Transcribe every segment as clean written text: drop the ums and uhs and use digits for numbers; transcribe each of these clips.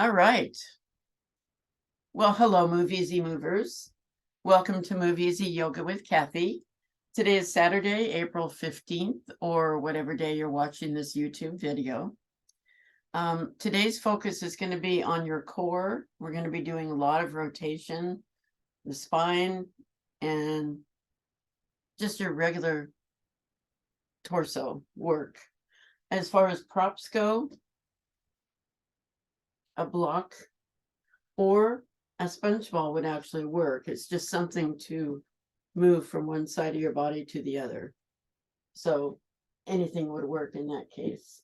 All right. Well, hello, Move Easy Movers. Welcome to Move Easy Yoga with Kathy. Today is Saturday, April 15th, or whatever day you're watching this YouTube video. Today's focus is going to be on your core. We're going to be doing a lot of rotation, the spine, and just your regular torso work. As far as props go, a block or a sponge ball would actually work. It's just something to move from one side of your body to the other. So anything would work in that case.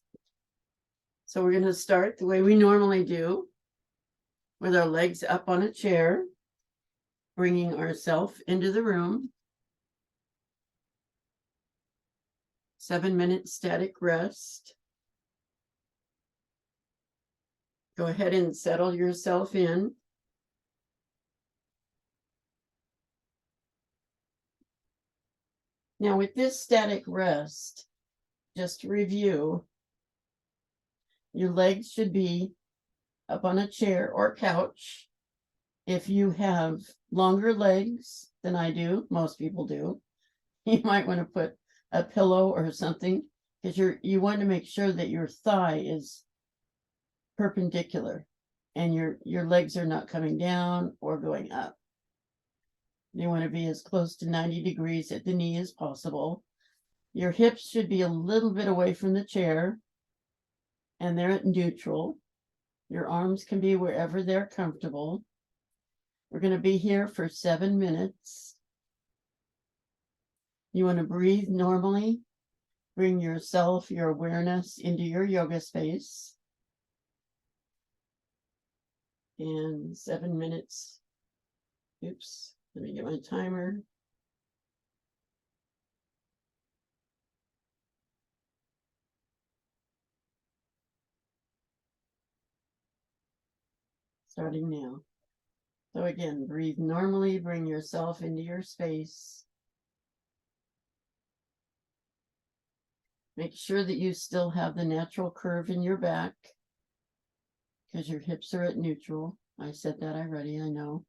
So we're going to start the way we normally do, with our legs up on a chair, bringing ourselves into the room. 7-minute static rest. Go ahead and settle yourself in. Now with this static rest, just to review, your legs should be up on a chair or couch. If you have longer legs than I do, most people do, you might want to put a pillow or something, because you want to make sure that your thigh is perpendicular and your legs are not coming down or going up. You want to be as close to 90 degrees at the knee as possible. Your hips should be a little bit away from the chair, and they're at neutral. Your arms can be wherever they're comfortable. We're going to be here for 7 minutes. You want to breathe normally. Bring yourself, your awareness into your yoga space. And 7 minutes. Oops, let me get my timer. Starting now. So again, breathe normally, bring yourself into your space. Make sure that you still have the natural curve in your back, because your hips are at neutral. I said that already, I know.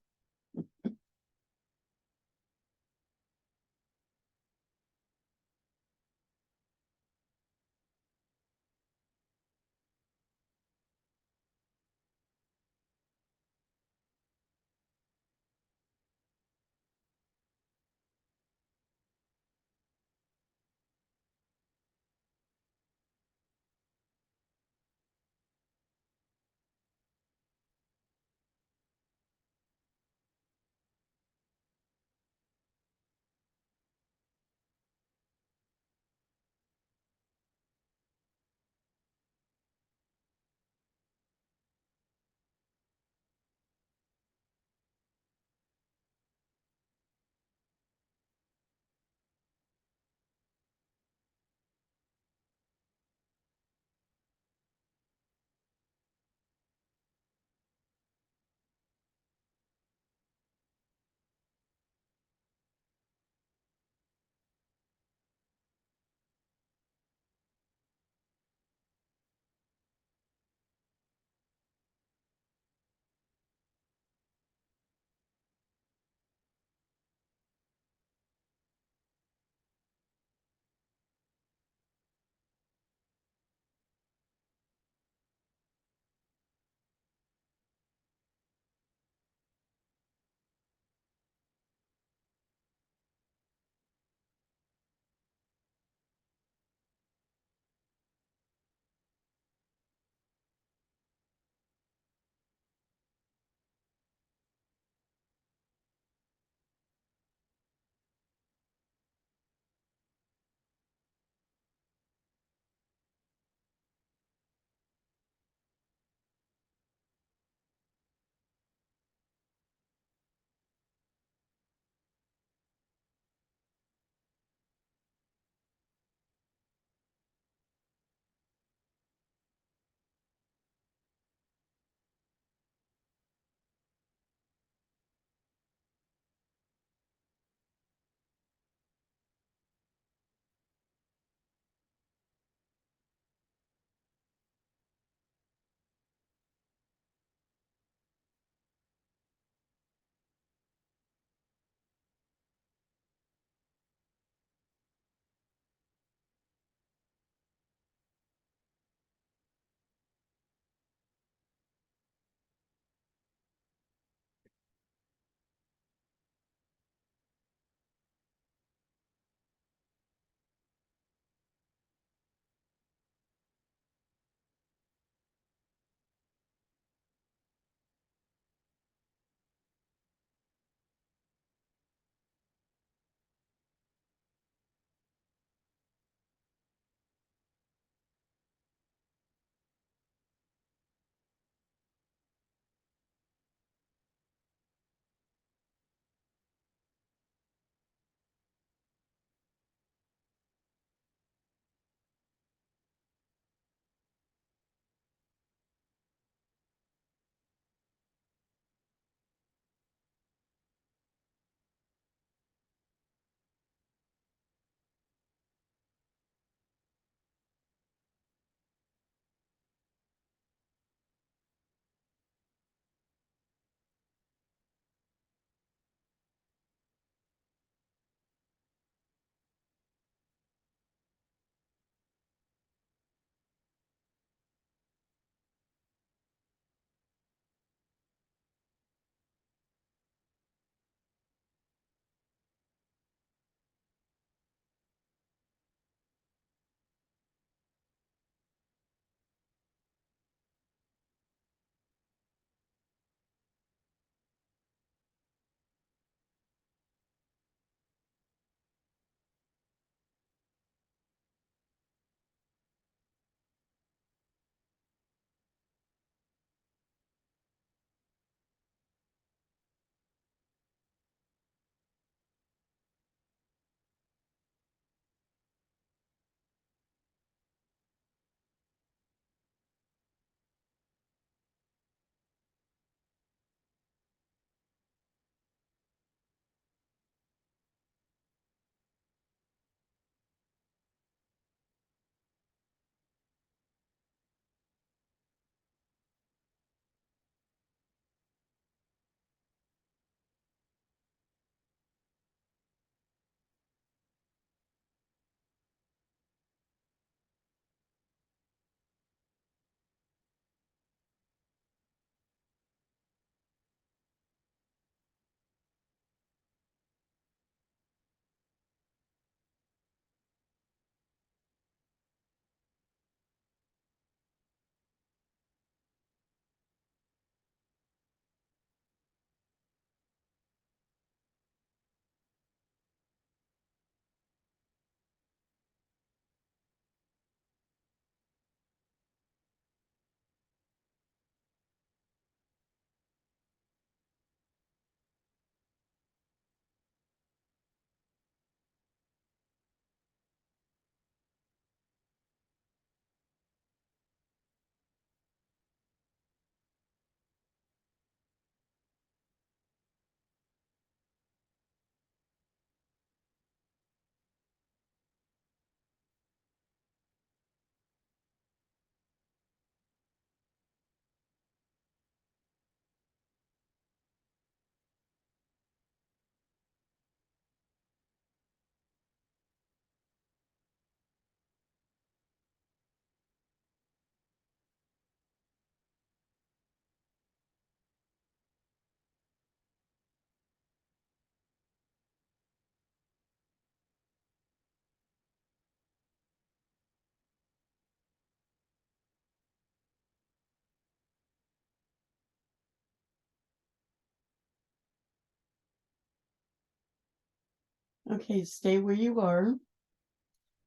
Okay, stay where you are,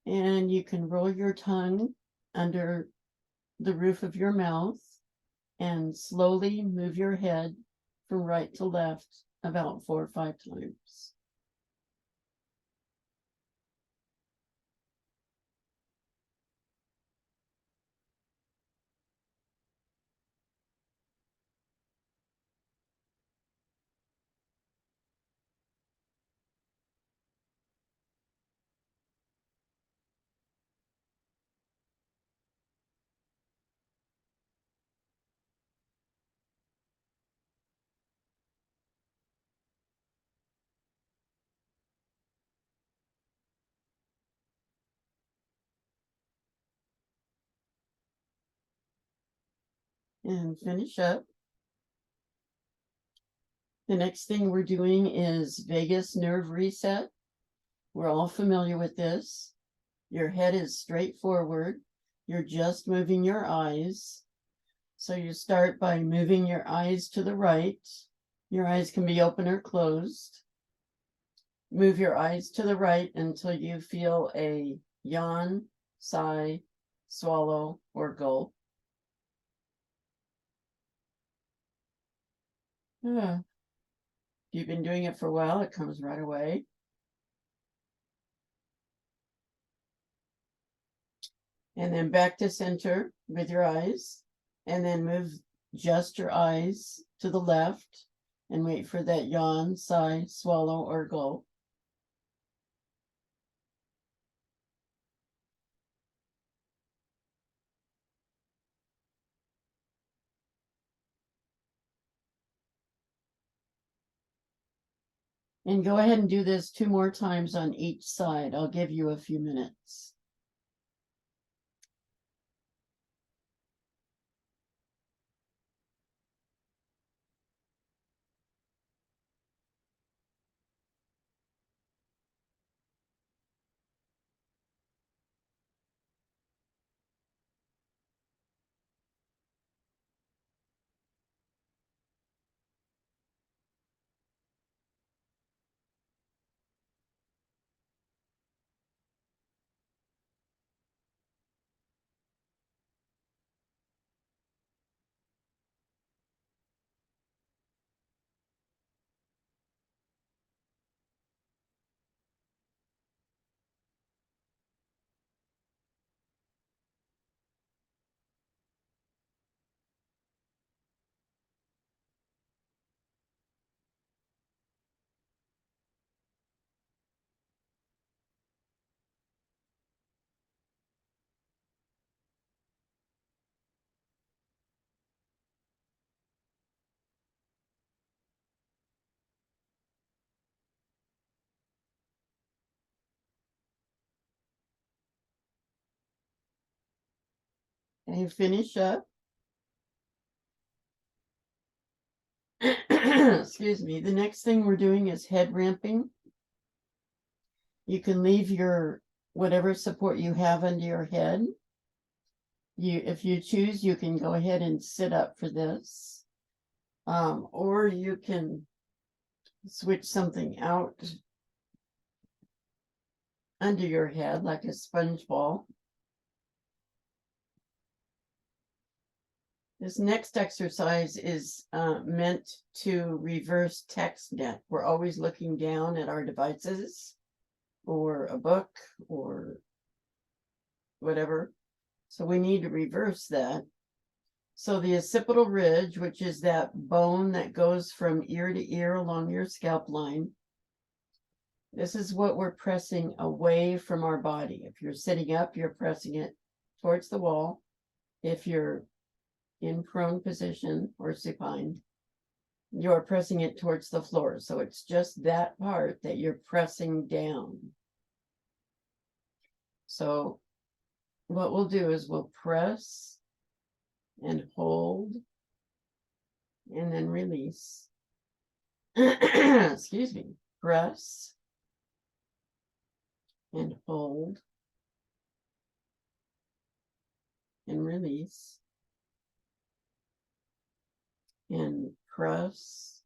and you can roll your tongue under the roof of your mouth and slowly move your head from right to left about 4 or 5 times. And finish up. The next thing we're doing is vagus nerve reset. We're all familiar with this. Your head is straight forward. You're just moving your eyes. So you start by moving your eyes to the right. Your eyes can be open or closed. Move your eyes to the right until you feel a yawn, sigh, swallow, or gulp. If you've been doing it for a while, it comes right away. And then back to center with your eyes, and then move just your eyes to the left and wait for that yawn, sigh, swallow, or gulp. And go ahead and do this 2 more times on each side. I'll give you a few minutes. And you finish up. Excuse me. The next thing we're doing is head ramping. You can leave your whatever support you have under your head. If you choose, you can go ahead and sit up for this. Or you can switch something out under your head like a sponge ball. This next exercise is meant to reverse text net. We're always looking down at our devices or a book or whatever. So we need to reverse that. So the occipital ridge, which is that bone that goes from ear to ear along your scalp line, this is what we're pressing away from our body. If you're sitting up, you're pressing it towards the wall. If you're in prone position or supine, you're pressing it towards the floor. So it's just that part that you're pressing down. So what we'll do is we'll press and hold and then release. Excuse me. Press and hold and release. And press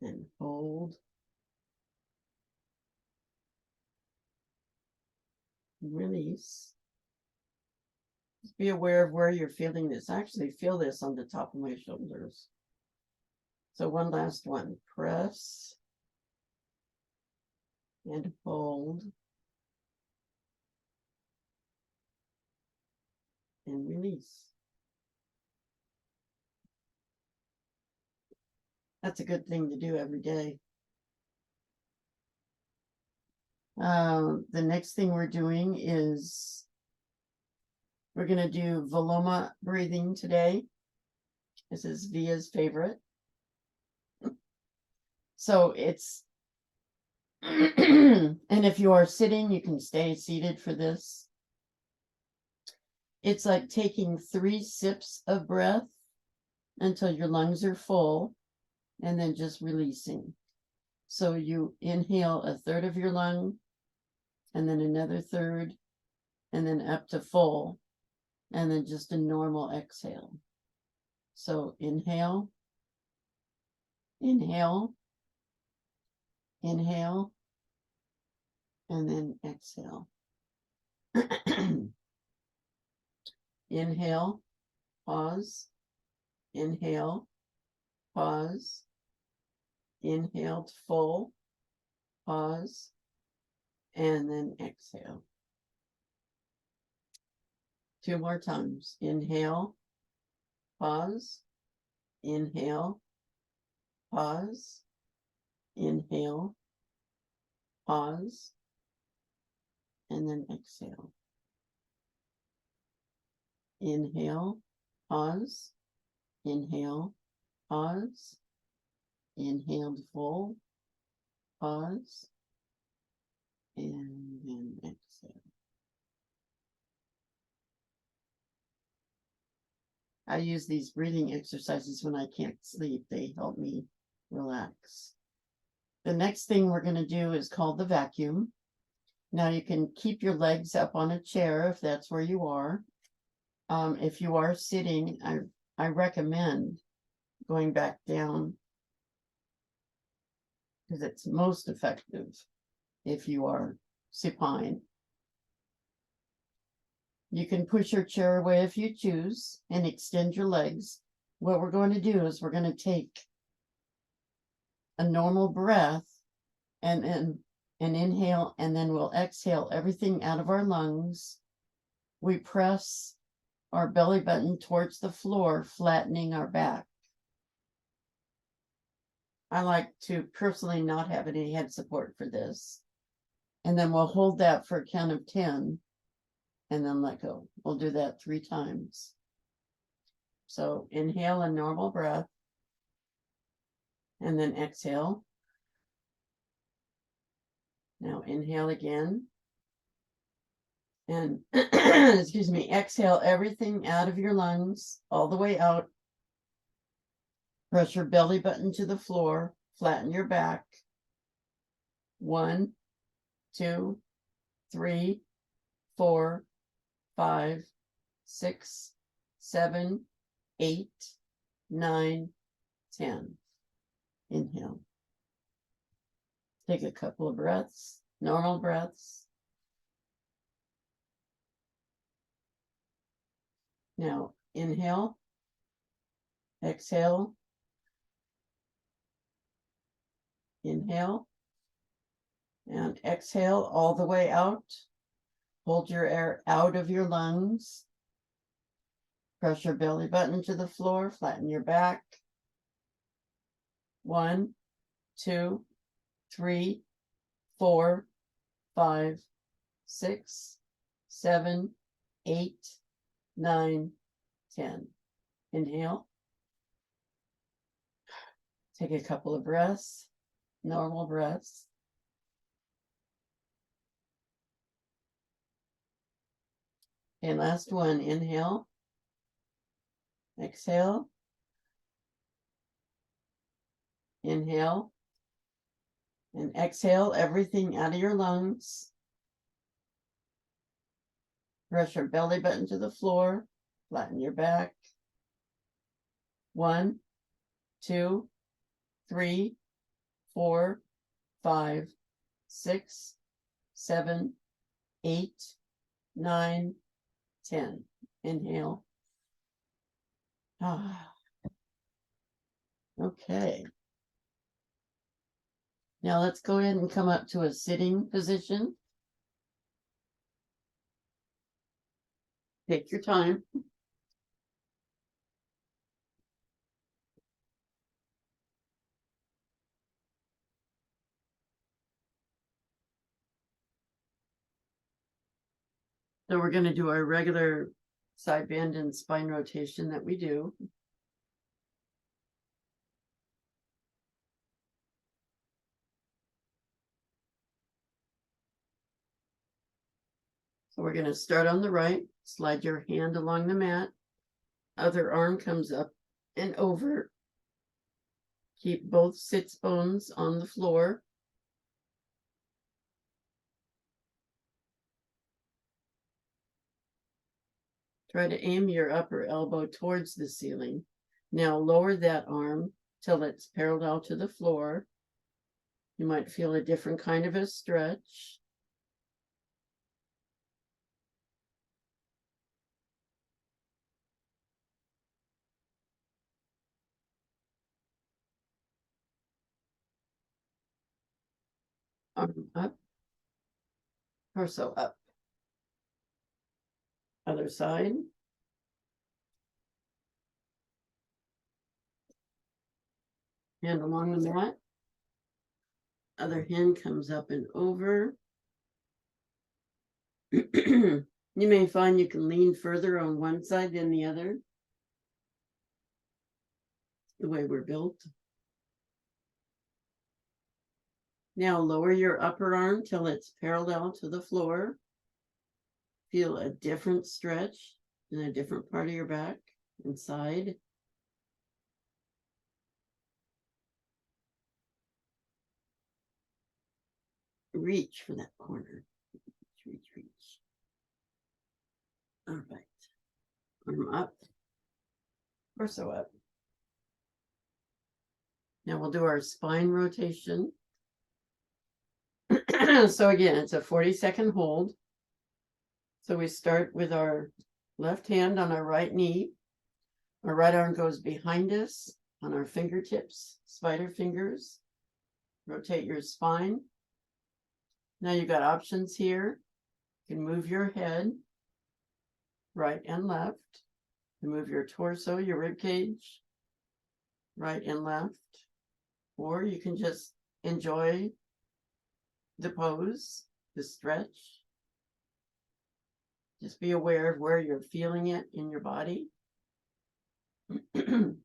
and hold Release. Just be aware of where you're feeling this. I actually feel this on the top of my shoulders. So one last one. Press and hold and release. That's a good thing to do every day. The next thing we're doing is we're going to do Viloma breathing today. This is Via's favorite. So it's, and if you are sitting, you can stay seated for this. It's like taking 3 sips of breath until your lungs are full and then just releasing. So you inhale 1/3 of your lung and then another 1/3 and then up to full and then just a normal exhale. So inhale, inhale, inhale, and then exhale. Inhale, pause, inhale, pause, inhale to full, pause, and then exhale. 2 more times. Inhale, pause, inhale, pause, inhale, pause, and then exhale. Inhale, pause, inhale, pause, inhale to full, pause, and then exhale. I use these breathing exercises when I can't sleep. They help me relax. The next thing we're going to do is called the vacuum. Now you can keep your legs up on a chair if that's where you are. If you are sitting, I recommend going back down because it's most effective if you are supine. You can push your chair away if you choose and extend your legs. What we're going to do is we're going to take a normal breath and inhale, and then we'll exhale everything out of our lungs. We press our belly button towards the floor, flattening our back. I like to personally not have any head support for this. And then we'll hold that for a count of 10 and then let go. We'll do that 3 times. So inhale a normal breath and then exhale. Now inhale again. And excuse me, exhale everything out of your lungs, all the way out. Press your belly button to the floor, flatten your back. 1, 2, 3, 4, 5, 6, 7, 8, 9, 10. Inhale. Take a couple of breaths, normal breaths. Now, inhale, exhale, inhale, and exhale all the way out. Hold your air out of your lungs. Press your belly button to the floor, flatten your back. 1, 2, 3, 4, 5, 6, 7, 8, 9, 10. Inhale. Take a couple of breaths, normal breaths. Okay, last one. Inhale. Exhale. Inhale. And exhale everything out of your lungs. Press your belly button to the floor. Flatten your back. 1, 2, 3, 4, 5, 6, 7, 8, 9, 10. Inhale. Ah. Okay. Now let's go ahead and come up to a sitting position. Take your time. So we're going to do our regular side bend and spine rotation that we do. So we're going to start on the right, slide your hand along the mat. Other arm comes up and over. Keep both sits bones on the floor. Try to aim your upper elbow towards the ceiling. Now lower that arm till it's parallel to the floor. You might feel a different kind of a stretch. Arm up, torso up. Other side. Hand along the mat. Other hand comes up and over. You may find you can lean further on one side than the other. The way we're built. Now lower your upper arm till it's parallel to the floor. Feel a different stretch in a different part of your back and side. Reach for that corner. Reach. All right. Arm up. Torso up. Now we'll do our spine rotation. So again, it's a 40-second hold. So we start with our left hand on our right knee. Our right arm goes behind us on our fingertips, spider fingers. Rotate your spine. Now you've got options here. You can move your head right and left. You move your torso, your rib cage, right and left. Or you can just enjoy the pose, the stretch. Just be aware of where you're feeling it in your body. All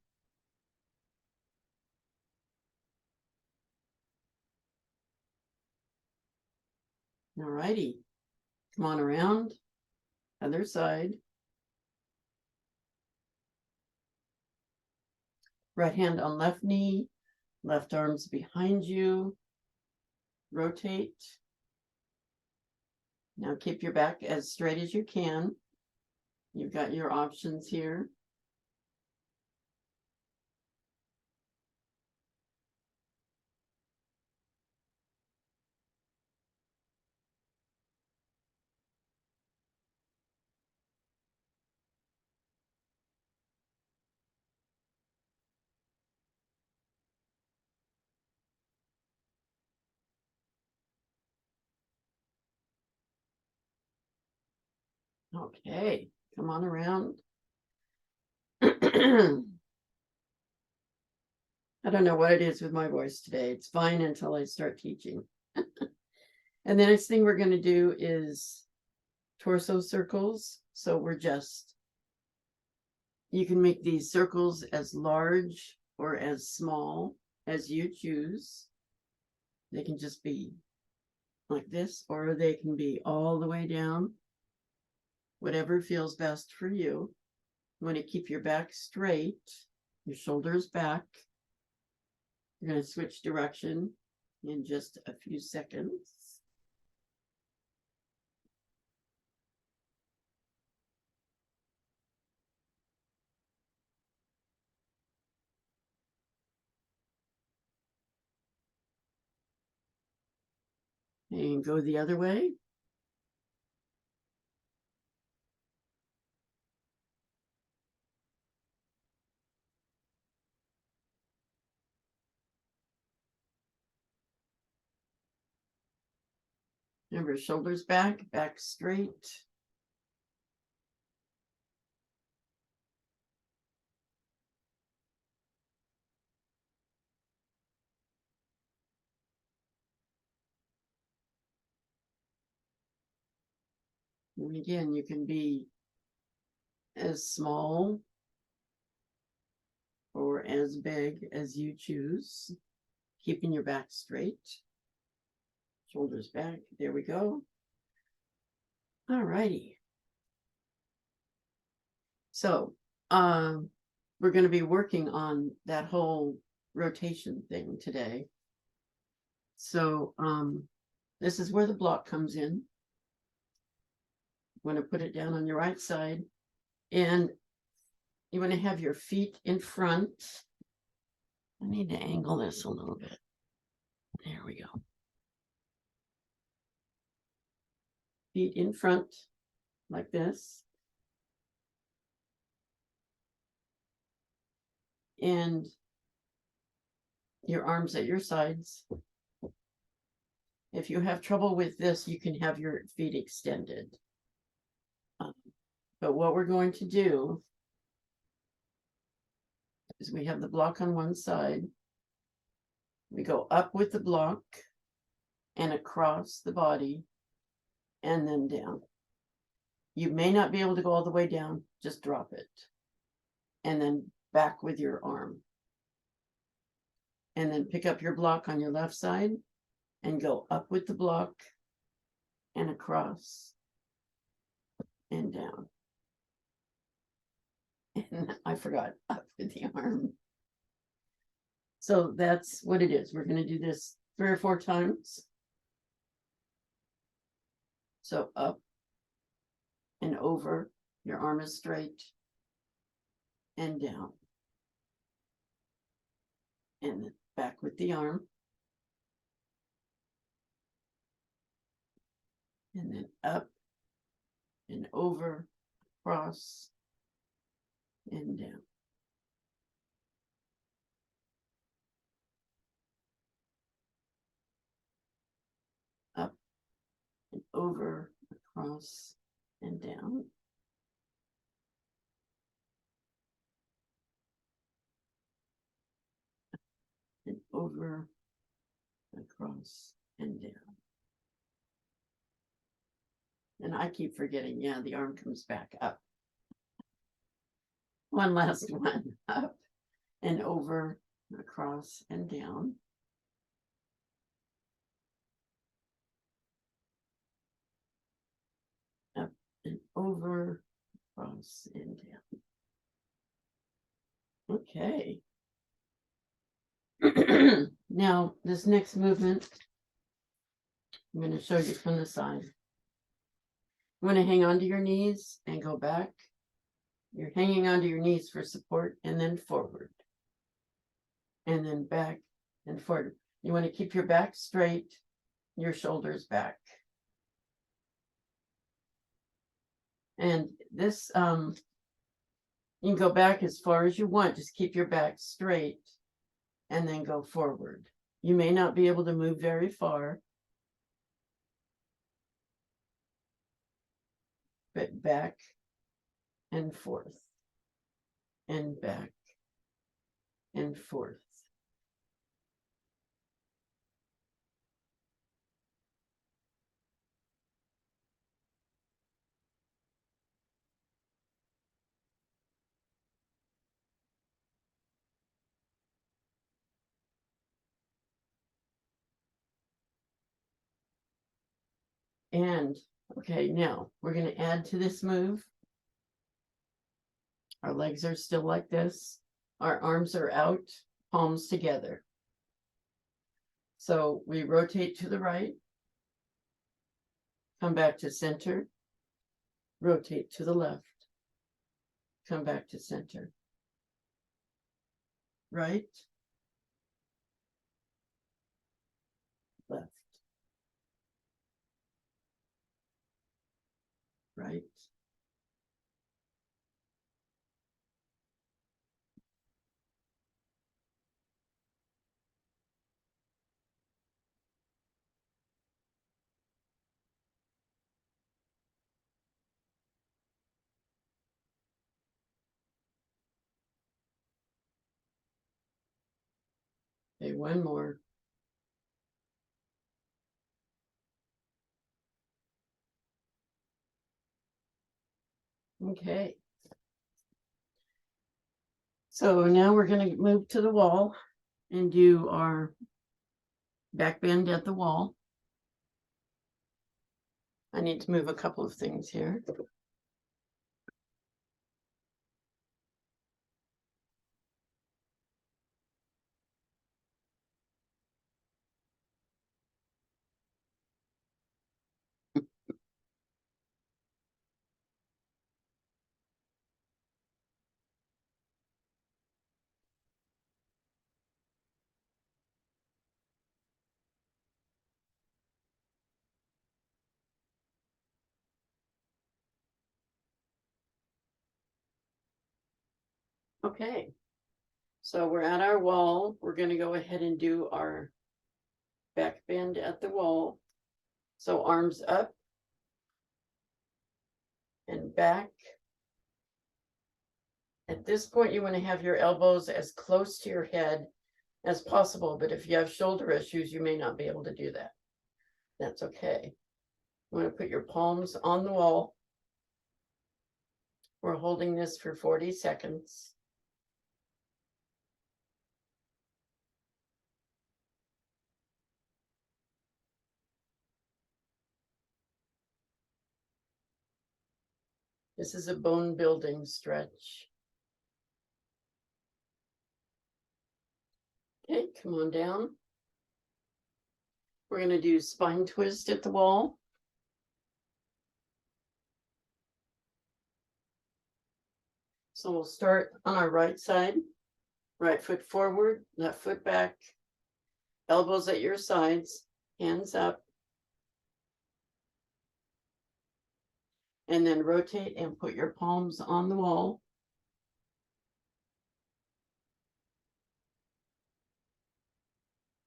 righty. Come on around. Other side. Right hand on left knee. Left arm's behind you. Rotate. Now keep your back as straight as you can. You've got your options here. Okay, come on around. I don't know what it is with my voice today. It's fine until I start teaching. And the next thing we're going to do is torso circles. So you can make these circles as large or as small as you choose. They can just be like this, or they can be all the way down. Whatever feels best for you. You want to keep your back straight, your shoulders back. You're going to switch direction in just a few seconds. And go the other way. Remember, shoulders back, back straight. And again, you can be as small or as big as you choose, keeping your back straight. Shoulders back. There we go. All righty. So we're going to be working on that whole rotation thing today. So this is where the block comes in. You want to put it down on your right side, and you want to have your feet in front. I need to angle this a little bit. There we go. Feet in front, like this. And your arms at your sides. If you have trouble with this, you can have your feet extended. But what we're going to do is we have the block on one side. We go up with the block and across the body and then down. You may not be able to go all the way down, just drop it. And then back with your arm. And then pick up your block on your left side and go up with the block and across and down. And I forgot, up with the arm. So that's what it is. We're going to do this 3 or 4 times. So up and over, your arm is straight, and down. And back with the arm. And then up and over, across, and down. Up and over, across, and down. And over, across, and down. And I keep forgetting, yeah, the arm comes back up. One last one, up and over, across, and down. Up and over, across, and down. Okay. Now, this next movement, I'm going to show you from the side. You want to hang onto your knees and go back. You're hanging onto your knees for support, and then forward. And then back and forward. You want to keep your back straight, your shoulders back. And this, you can go back as far as you want. Just keep your back straight and then go forward. You may not be able to move very far, but back and forth and back and forth. And okay, now we're going to add to this move. Our legs are still like this. Our arms are out, palms together. So we rotate to the right, come back to center, rotate to the left, come back to center. Right, left, right, Okay, one more. Okay. So now we're going to move to the wall and do our back bend at the wall. I need to move a couple of things here. Okay, so we're at our wall. We're going to go ahead and do our back bend at the wall. So arms up and back. At this point, you want to have your elbows as close to your head as possible, but if you have shoulder issues, you may not be able to do that. That's okay. You want to put your palms on the wall. We're holding this for 40 seconds. This is a bone building stretch. Okay, come on down. We're going to do spine twist at the wall. So we'll start on our right side, right foot forward, left foot back, elbows at your sides, hands up. And then rotate and put your palms on the wall.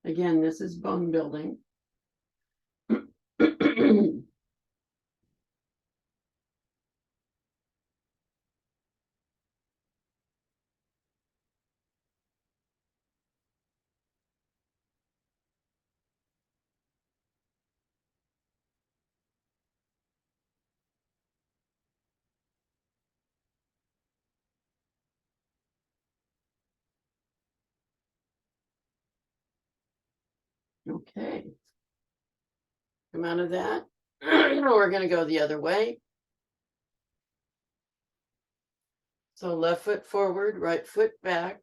Again, this is bone building. Okay. Come out of that. We're going to go the other way. So left foot forward, right foot back,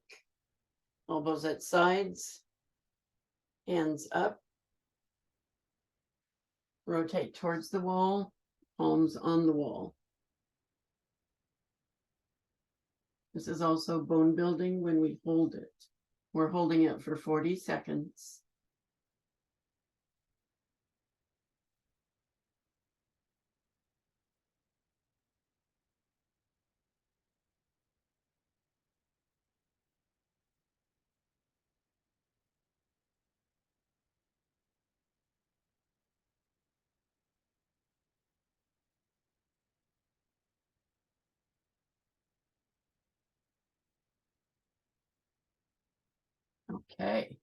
elbows at sides, hands up. Rotate towards the wall, palms on the wall. This is also bone building when we hold it. We're holding it for 40 seconds. Okay.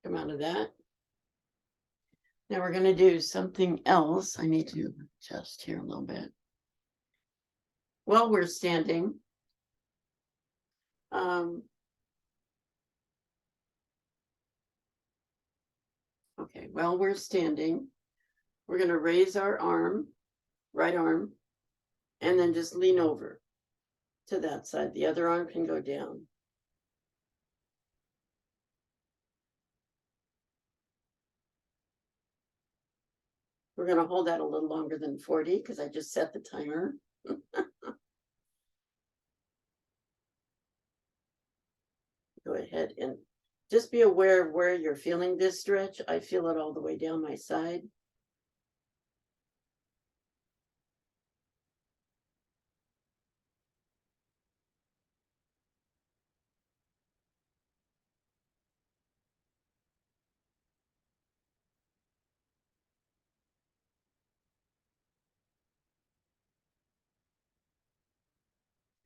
Come out of that. Now we're going to do something else. I need to adjust here a little bit. While we're standing, okay, while we're standing, we're going to raise our arm, right arm, and then just lean over to that side. The other arm can go down. We're going to hold that a little longer than 40 because I just set the timer. Go ahead and just be aware of where you're feeling this stretch. I feel it all the way down my side.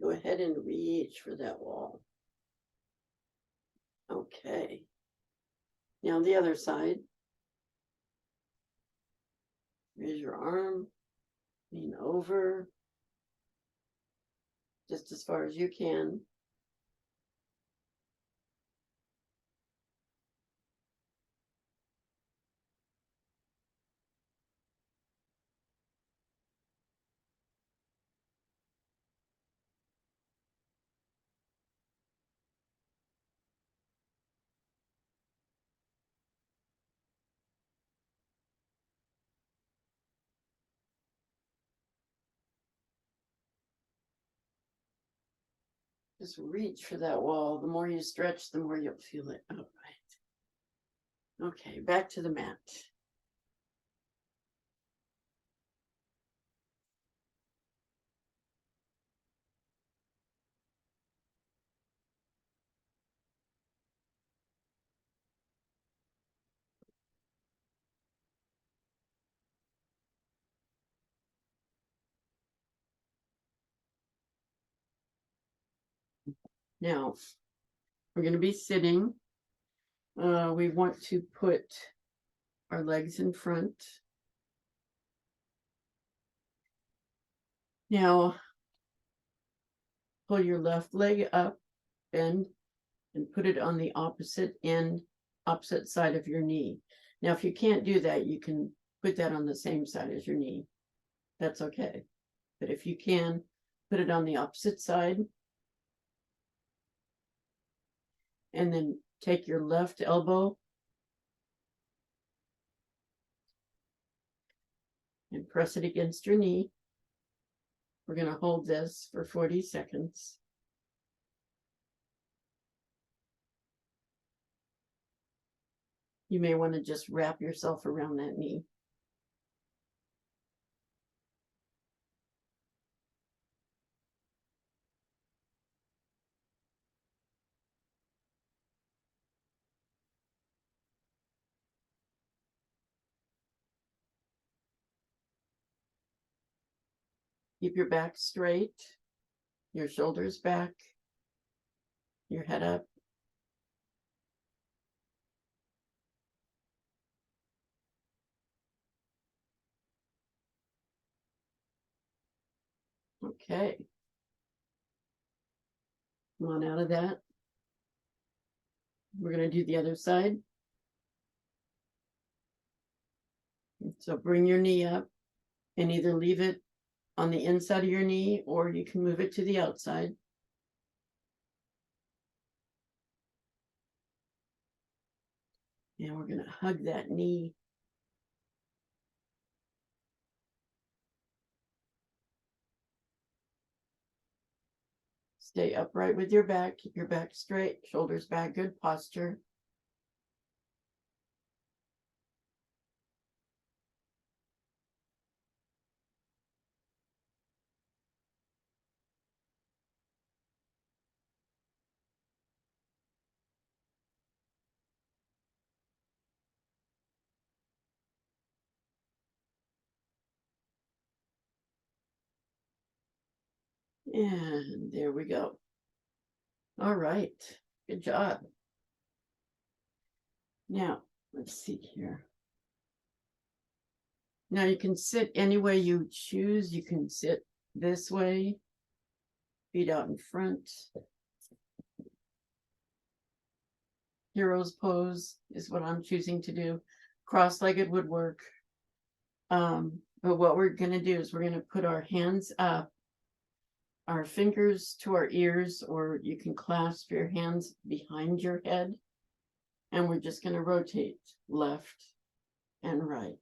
Go ahead and reach for that wall. Okay. Now the other side. Raise your arm, lean over, just as far as you can. Just reach for that wall. The more you stretch, the more you'll feel it. All right. Okay, back to the mat. Now, we're going to be sitting. We want to put our legs in front. Now, pull your left leg up, bend, and put it on the opposite side of your knee. Now, if you can't do that, you can put that on the same side as your knee. That's okay. But if you can, put it on the opposite side. And then take your left elbow and press it against your knee. We're going to hold this for 40 seconds. You may want to just wrap yourself around that knee. Keep your back straight, your shoulders back, your head up. Okay. Come on out of that. We're going to do the other side. So bring your knee up and either leave it on the inside of your knee or you can move it to the outside. And we're going to hug that knee. Stay upright with your back. Keep your back straight, shoulders back, good posture. And there we go. All right. Good job. Now, let's see here. Now you can sit any way you choose. You can sit this way, feet out in front. Hero's pose is what I'm choosing to do. Cross-legged would work. But what we're going to do is we're going to put our hands up, our fingers to our ears, or you can clasp your hands behind your head. And we're just going to rotate left and right.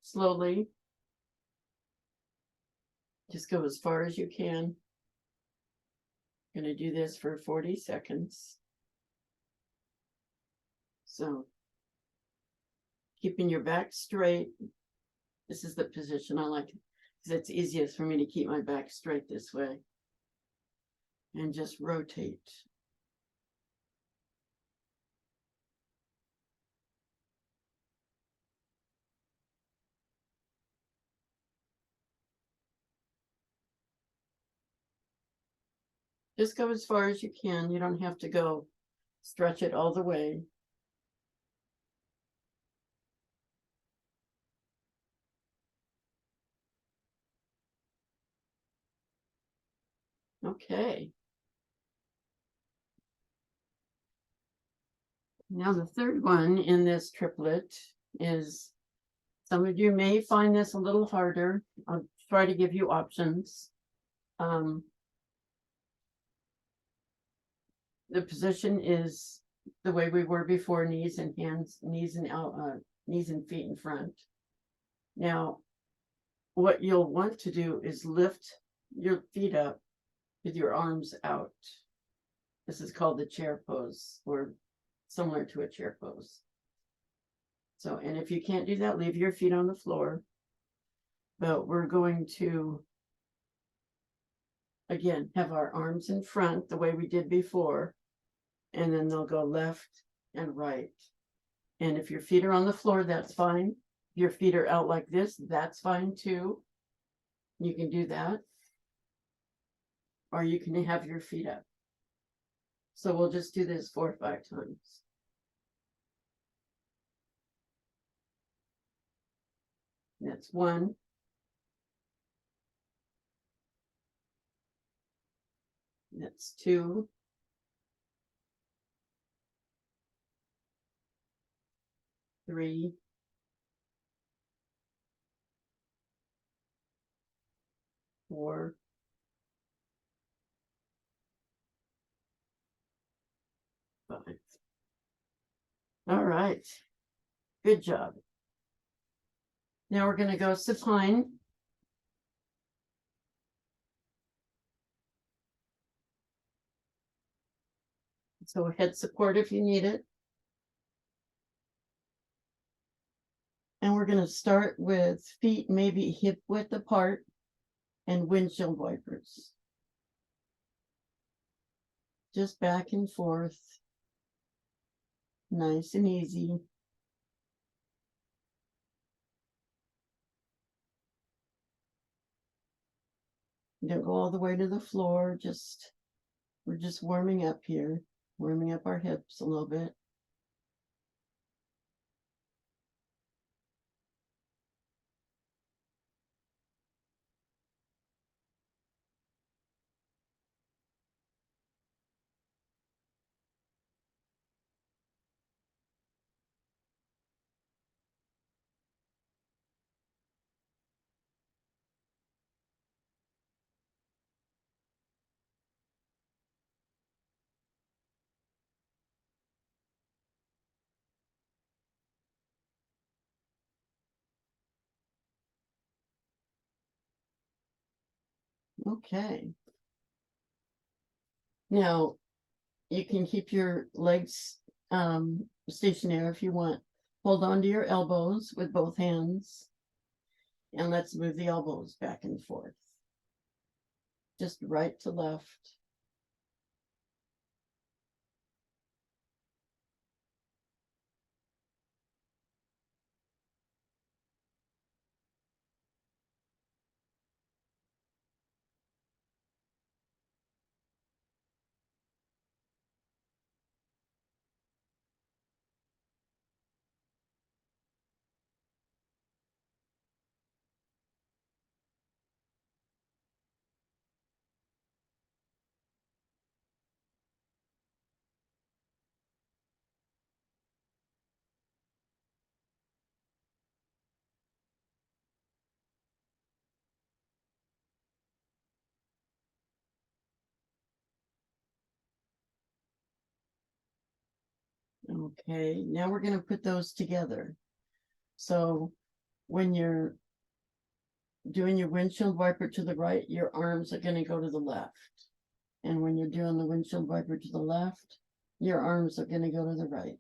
Slowly. Just go as far as you can. I'm going to do this for 40 seconds. So, keeping your back straight. This is the position I like because it's easiest for me to keep my back straight this way. And just rotate. Just go as far as you can. You don't have to go Stretch it all the way. Okay. Now the third one in this triplet is, some of you may find this a little harder. I'll try to give you options. The position is the way we were before, knees and hands, knees and feet in front. Now, what you'll want to do is lift your feet up with your arms out. This is called the chair pose, or similar to a chair pose. So, and if you can't do that, leave your feet on the floor. But we're going to, again, have our arms in front the way we did before, and then they'll go left and right. And if your feet are on the floor, that's fine. If your feet are out like this, that's fine too. You can do that. Or you can have your feet up. So we'll just do this 4 or 5 times. That's 1. That's 2. 3. 4. 5. All right. Good job. Now we're going to go supine. So head support if you need it. And we're going to start with feet maybe hip width apart and windshield wipers. Just back and forth. Nice and easy. Don't go all the way to the floor. We're just warming up here, warming up our hips a little bit. Okay. Now, you can keep your legs stationary if you want. Hold on to your elbows with both hands. And let's move the elbows back and forth. Just right to left. Okay, now we're going to put those together. So when you're doing your windshield wiper to the right, your arms are going to go to the left. And when you're doing the windshield wiper to the left, your arms are going to go to the right.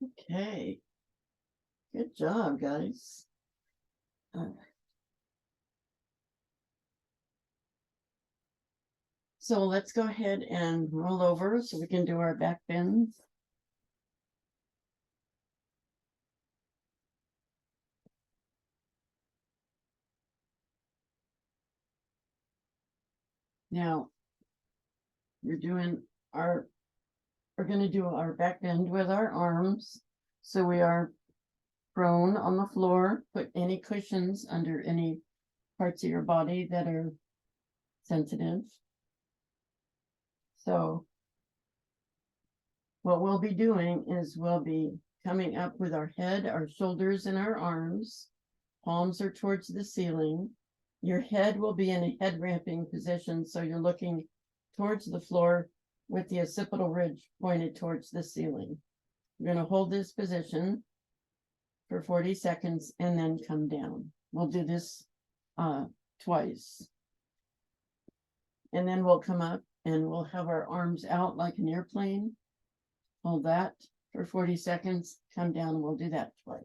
Okay. Good job, guys. So let's go ahead and roll over so we can do our back bends. Now, we're going to do our back bend with our arms. So we are prone on the floor. Put any cushions under any parts of your body that are sensitive. So what we'll be doing is we'll be coming up with our head, our shoulders, and our arms. Palms are towards the ceiling. Your head will be in a head ramping position, so you're looking towards the floor with the occipital ridge pointed towards the ceiling. You're going to hold this position for 40 seconds and then come down. We'll do this twice. And then we'll come up and we'll have our arms out like an airplane. Hold that for 40 seconds, come down, and we'll do that twice.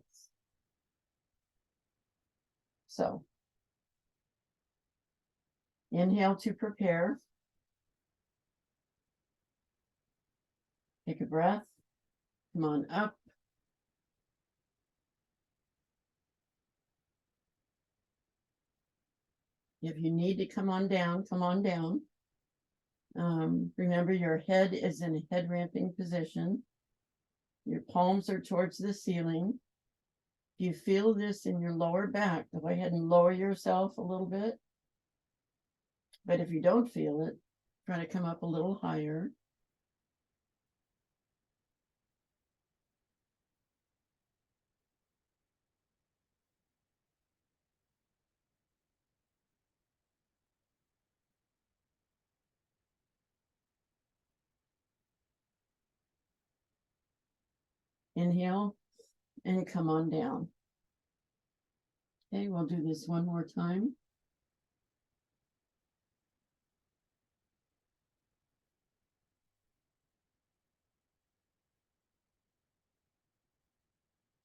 So, inhale to prepare. Take a breath. Come on up. If you need to come on down, come on down. Remember, your head is in a head ramping position. Your palms are towards the ceiling. If you feel this in your lower back, go ahead and lower yourself a little bit. But if you don't feel it, try to come up a little higher. Inhale and come on down. Okay, we'll do this one more time.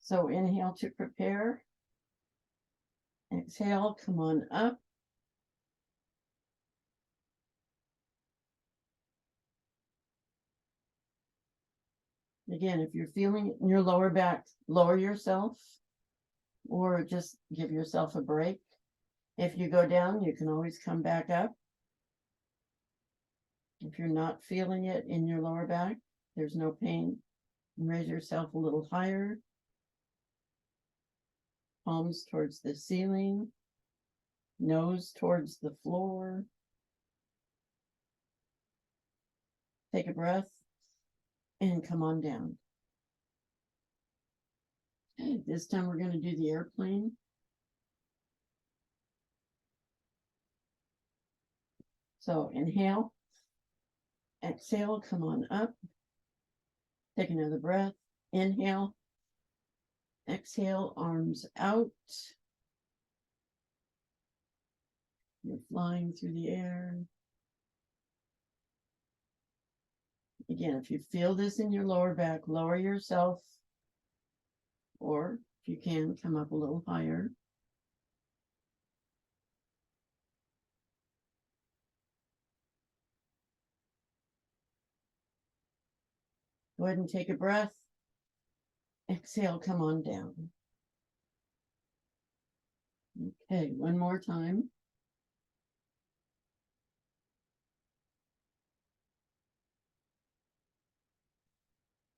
So inhale to prepare. Exhale, come on up. Again, if you're feeling it in your lower back, lower yourself or just give yourself a break. If you go down, you can always come back up. If you're not feeling it in your lower back, there's no pain. Raise yourself a little higher. Palms towards the ceiling. Nose towards the floor. Take a breath and come on down. Okay, this time we're going to do the airplane. So inhale, exhale, come on up. Take another breath. Inhale, exhale, arms out. You're flying through the air. Again, if you feel this in your lower back, lower yourself. Or if you can, come up a little higher. Go ahead and take a breath. Exhale, come on down. Okay, one more time.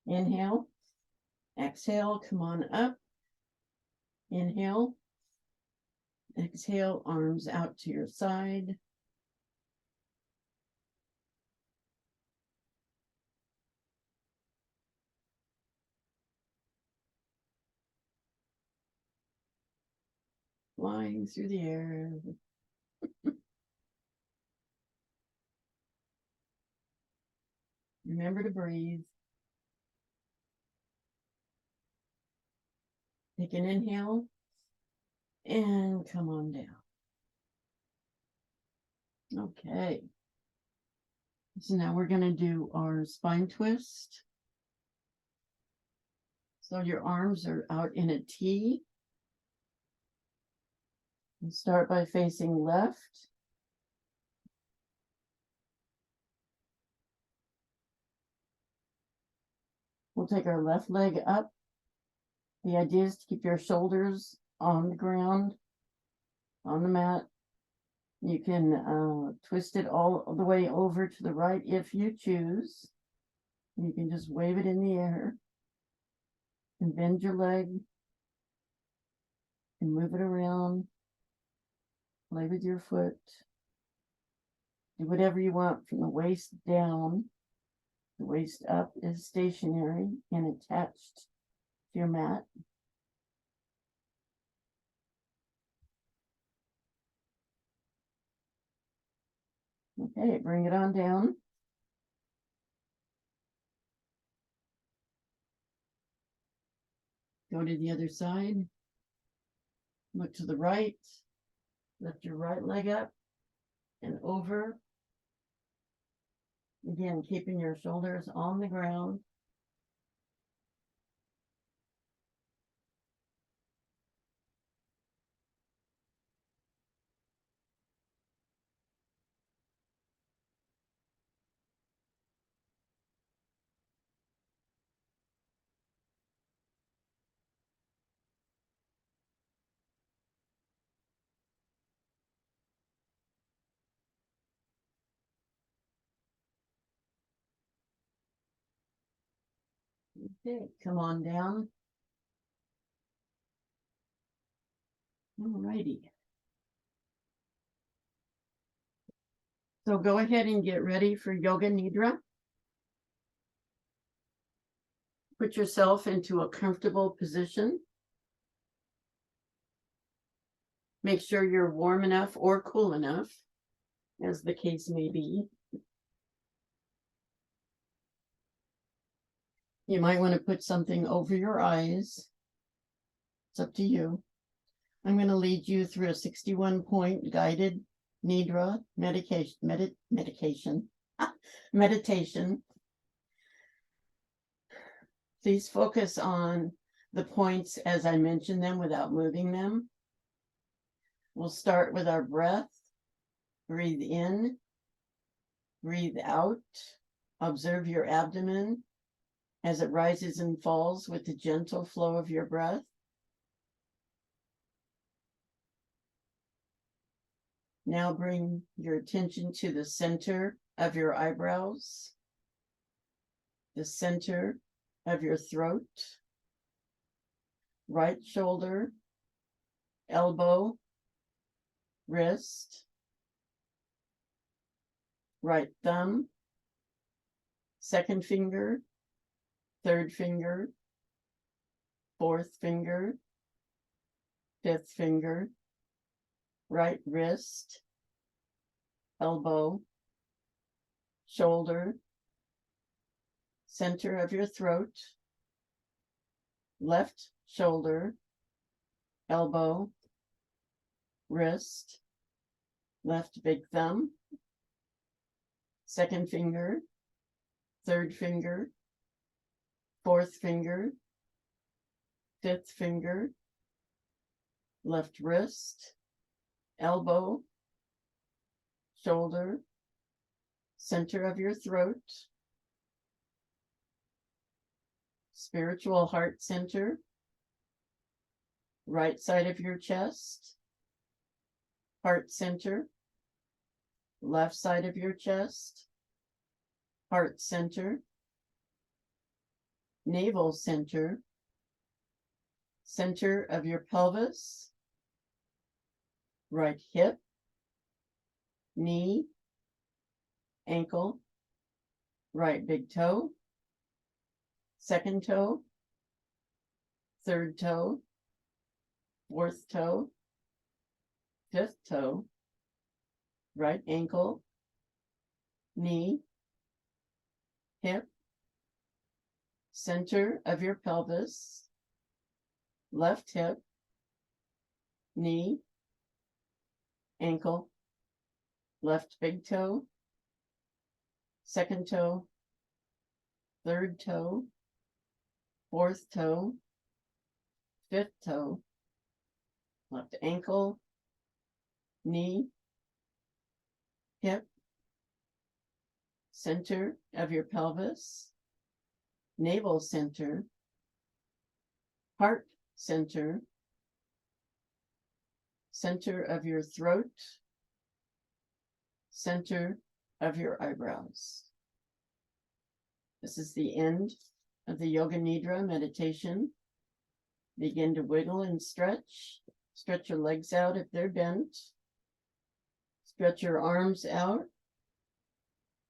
Inhale. Exhale, come on up. Inhale. Exhale, arms out to your side. Flying through the air. Remember to breathe. Take an inhale and come on down. Okay. So now we're going to do our spine twist. So your arms are out in a T. And start by facing left. We'll take our left leg up. The idea is to keep your shoulders on the ground, on the mat. You can twist it all the way over to the right if you choose. You can just wave it in the air and bend your leg and move it around. Play with your foot. Do whatever you want from the waist down. The waist up is stationary and attached to your mat. Okay, bring it on down. Go to the other side. Look to the right. Lift your right leg up and over. Again, keeping your shoulders on the ground. Okay, come on down. Alrighty. So go ahead and get ready for Yoga Nidra. Put yourself into a comfortable position. Make sure you're warm enough or cool enough, as the case may be. You might want to put something over your eyes. It's up to you. I'm going to lead you through a 61-point guided Nidra meditation. Please focus on the points as I mention them without moving them. We'll start with our breath. Breathe in, breathe out. Observe your abdomen as it rises and falls with the gentle flow of your breath. Now bring your attention to the center of your eyebrows, the center of your throat, right shoulder, elbow, wrist, right thumb, second finger, third finger, fourth finger, fifth finger, right wrist, elbow, shoulder, center of your throat, left shoulder, elbow, wrist, left big thumb, second finger, third finger, fourth finger, fifth finger, left wrist, elbow, shoulder, center of your throat, spiritual heart center, right side of your chest, heart center, left side of your chest, heart center, navel center, center of your pelvis, right hip, knee, ankle, right big toe, second toe, third toe, fourth toe, fifth toe, right ankle, knee, hip, center of your pelvis, left hip, knee, ankle, left big toe, second toe, third toe, fourth toe, fifth toe, left ankle, knee, hip, center of your pelvis, navel center, heart center, center of your throat, center of your eyebrows. This is the end of the Yoga Nidra meditation. Begin to wiggle and stretch. Stretch your legs out if they're bent. Stretch your arms out.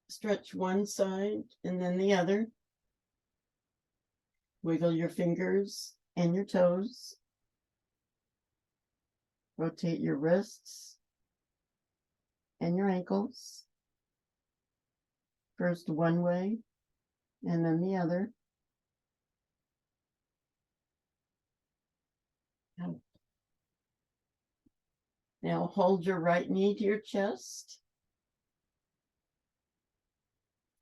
Stretch one side and then the other. Wiggle your fingers and your toes. Rotate your wrists and your ankles. First one way and then the other. Now hold your right knee to your chest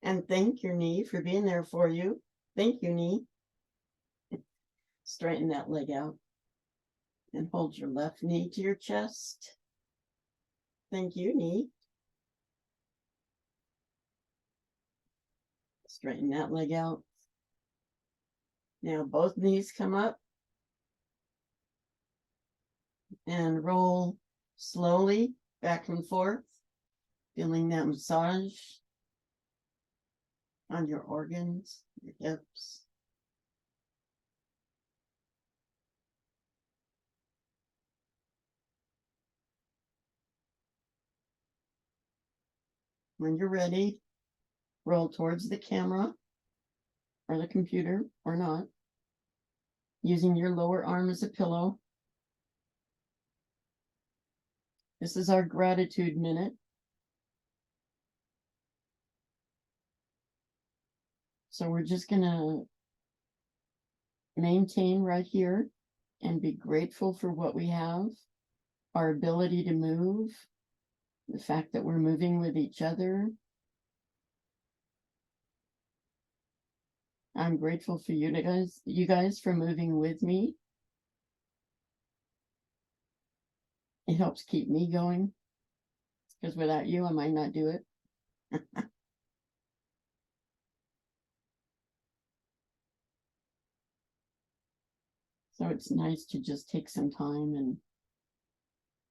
and thank your knee for being there for you. Thank you, knee. Straighten that leg out and hold your left knee to your chest. Thank you, knee. Straighten that leg out. Now both knees come up and roll slowly back and forth, feeling that massage on your organs, your hips. When you're ready, roll towards the camera or the computer or not, using your lower arm as a pillow. This is our gratitude minute. So we're just going to maintain right here and be grateful for what we have, our ability to move, the fact that we're moving with each other. I'm grateful for you guys for moving with me. It helps keep me going, because without you, I might not do it. So it's nice to just take some time and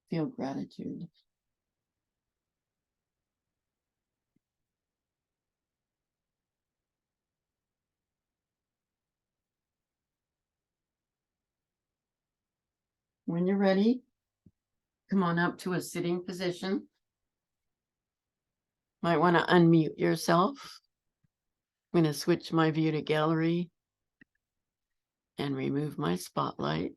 feel gratitude. When you're ready, come on up to a sitting position. Might want to unmute yourself. I'm going to switch my view to gallery and remove my spotlight.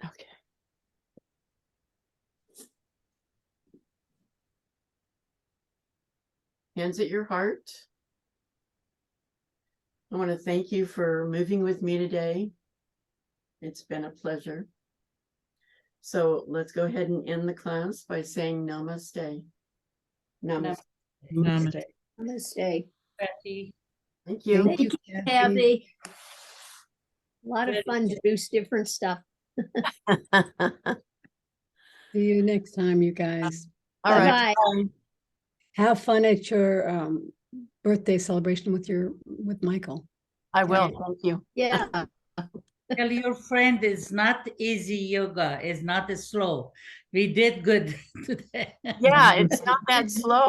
Okay. Hands at your heart. I want to thank you for moving with me today. It's been a pleasure. So let's go ahead and end the class by saying namaste. Namaste. Namaste. Namaste. Kathy. Thank you. Thank you, Kathy. A lot of fun to do different stuff. See you next time, you guys. All right. Bye-bye. Bye. Have fun at your birthday celebration with Michael. I will. Thank you. Yeah. Tell your friend it's not easy yoga, it's not slow. We did good today. Yeah, it's not that slow.